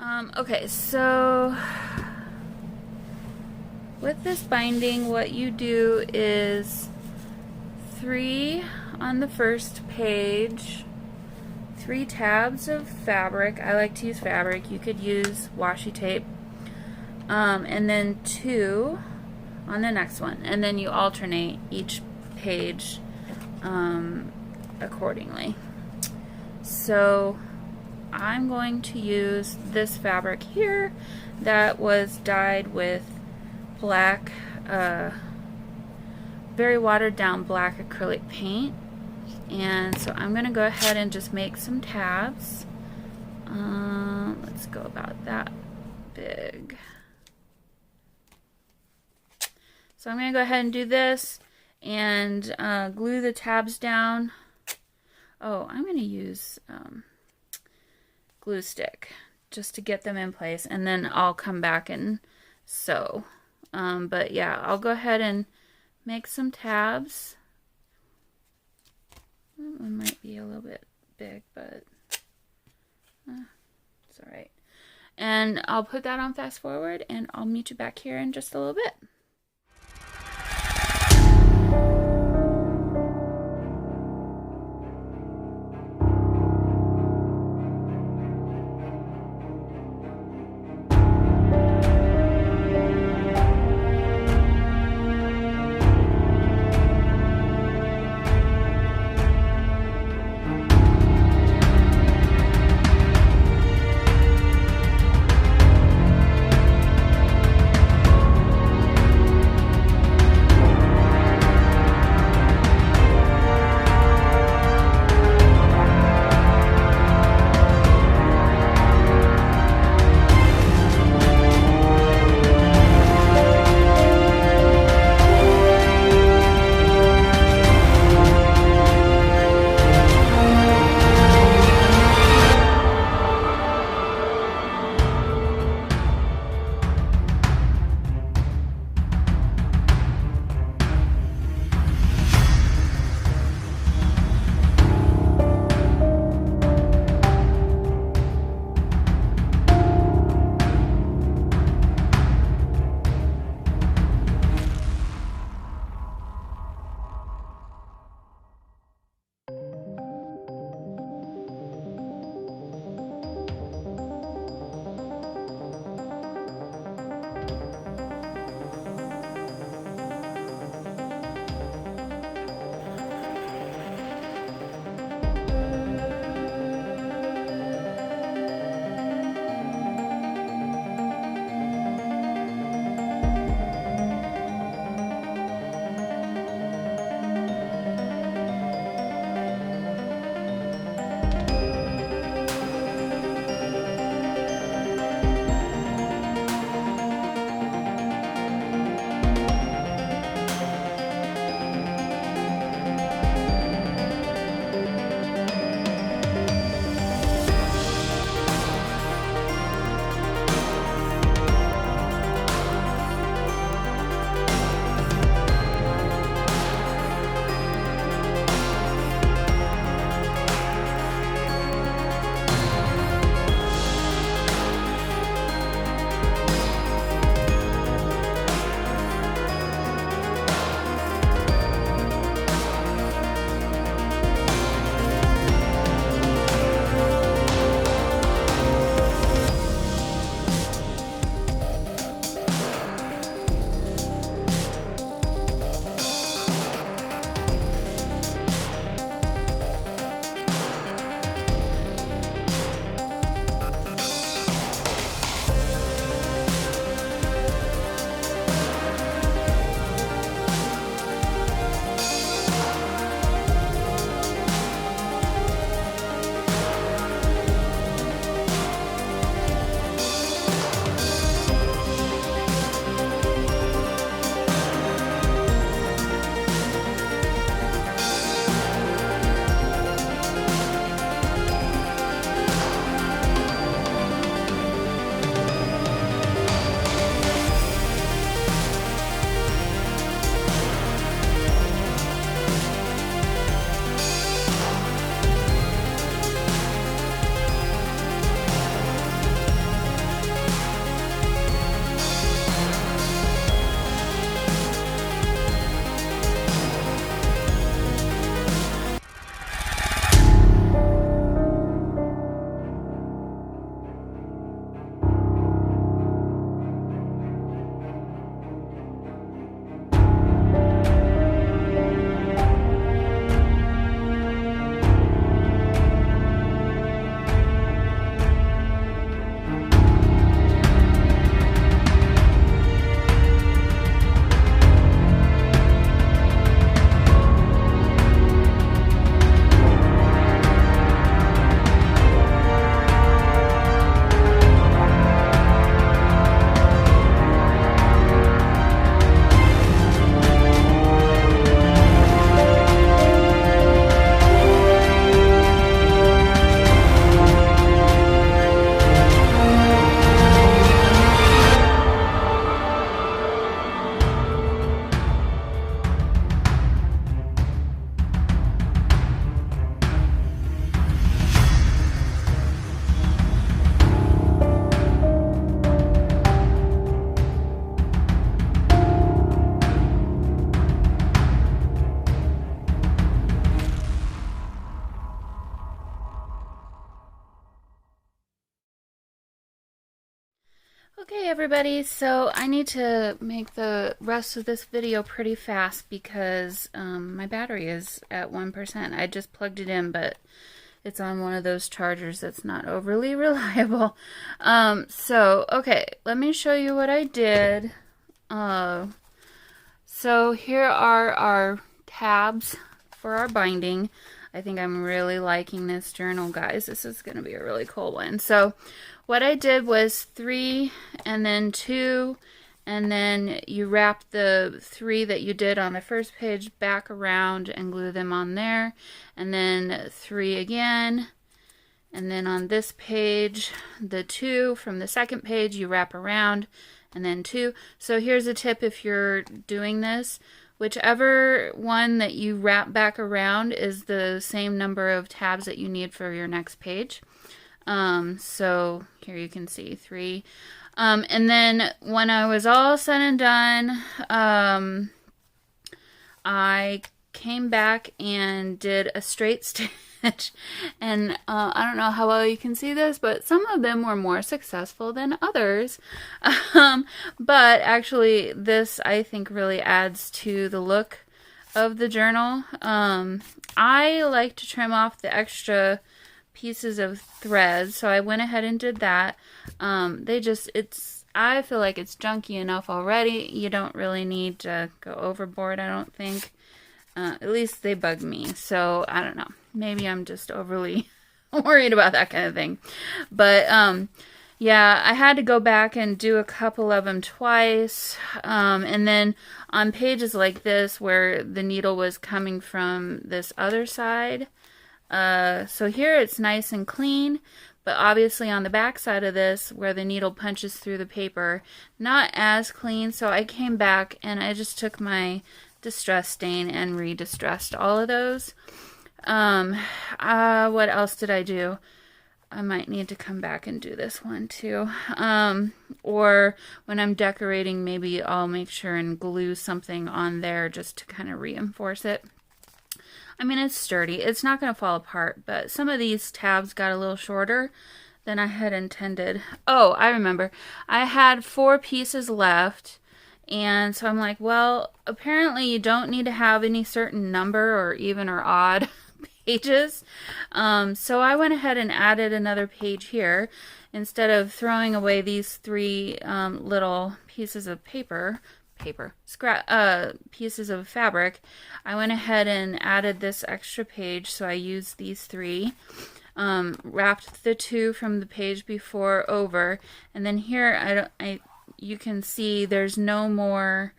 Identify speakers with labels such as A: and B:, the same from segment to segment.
A: Okay, so with this binding, what you do is 3 on the first page, 3 tabs of fabric. I like to use fabric. You could use washi tape. And then 2 on the next one. And then you alternate each page accordingly. So I'm going to use this fabric here that was dyed with black, very watered down black acrylic paint. And so I'm going to go ahead and just make some tabs. Let's go about that big. So I'm going to go ahead and do this and glue the tabs down. Oh, I'm going to use glue stick just to get them in place, and then I'll come back and sew. But yeah, I'll go ahead and make some tabs. That one might be a little bit big, but it's alright. And I'll put that on fast forward, and I'll meet you back here in just a little bit. Okay, everybody, so I need to make the rest of this video pretty fast because my battery is at 1%. I just plugged it in, but it's on one of those chargers that's not overly reliable. Okay, let me show you what I did. So here are our tabs for our binding. I think I'm really liking this journal, guys. This is going to be a really cool one. So what I did was 3 and then 2, and then you wrap the 3 that you did on the first page back around and glue them on there, and then 3 again, and then on this page the 2 from the second page you wrap around, and then 2. So here's a tip if you're doing this. Whichever one that you wrap back around is the same number of tabs that you need for your next page. So here you can see 3. And then when I was all said and done, I came back and did a straight stitch. And I don't know how well you can see this, but some of them were more successful than others. But actually this I think really adds to the look of the journal. I like to trim off the extra pieces of thread, so I went ahead and did that. I feel like it's junky enough already. You don't really need to go overboard, I don't think. At least they bug me, so I don't know. Maybe I'm just overly worried about that kind of thing. But yeah, I had to go back and do a couple of them twice. And then on pages like this where the needle was coming from this other side, so here it's nice and clean, but obviously on the back side of this where the needle punches through the paper, not as clean. So I came back and I just took my distress stain and re-distressed all of those. What else did I do? I might need to come back and do this one too. Or when I'm decorating, maybe I'll make sure and glue something on there just to kind of reinforce it. I mean, it's sturdy. It's not going to fall apart, but some of these tabs got a little shorter than I had intended. Oh, I remember. I had 4 pieces left, and so I'm like, well, apparently you don't need to have any certain number or even or odd pages. So I went ahead and added another page here. Instead of throwing away these 3 little pieces of pieces of fabric, I went ahead and added this extra page. So I used these 3, wrapped the 2 from the page before over, and then here you can see there's no more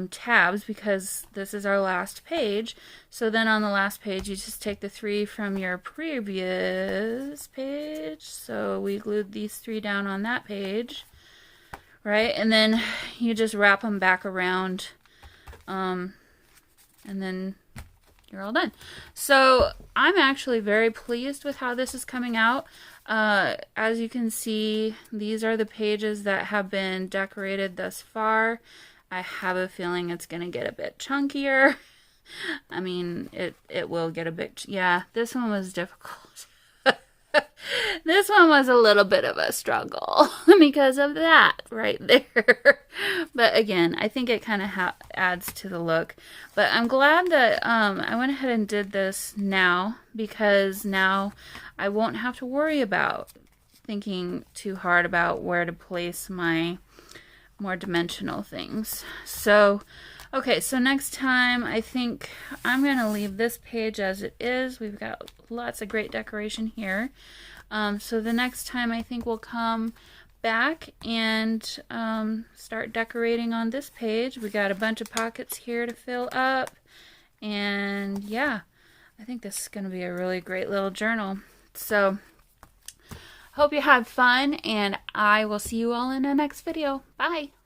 A: tabs because this is our last page. So then on the last page you just take the 3 from your previous page. So we glued these 3 down on that page, right? And then you just wrap them back around, and then you're all done. So I'm actually very pleased with how this is coming out. As you can see, these are the pages that have been decorated thus far. I have a feeling it's going to get a bit chunkier. I mean, it will get a bit, yeah, this one was difficult. This one was a little bit of a struggle because of that right there. But again, I think it kind of adds to the look. But I'm glad that I went ahead and did this now, because now I won't have to worry about thinking too hard about where to place my more dimensional things. So okay, so next time I think I'm going to leave this page as it is. We've got lots of great decoration here. So the next time I think we'll come back and start decorating on this page. We got a bunch of pockets here to fill up. And yeah, I think this is going to be a really great little journal. So hope you had fun, and I will see you all in the next video. Bye!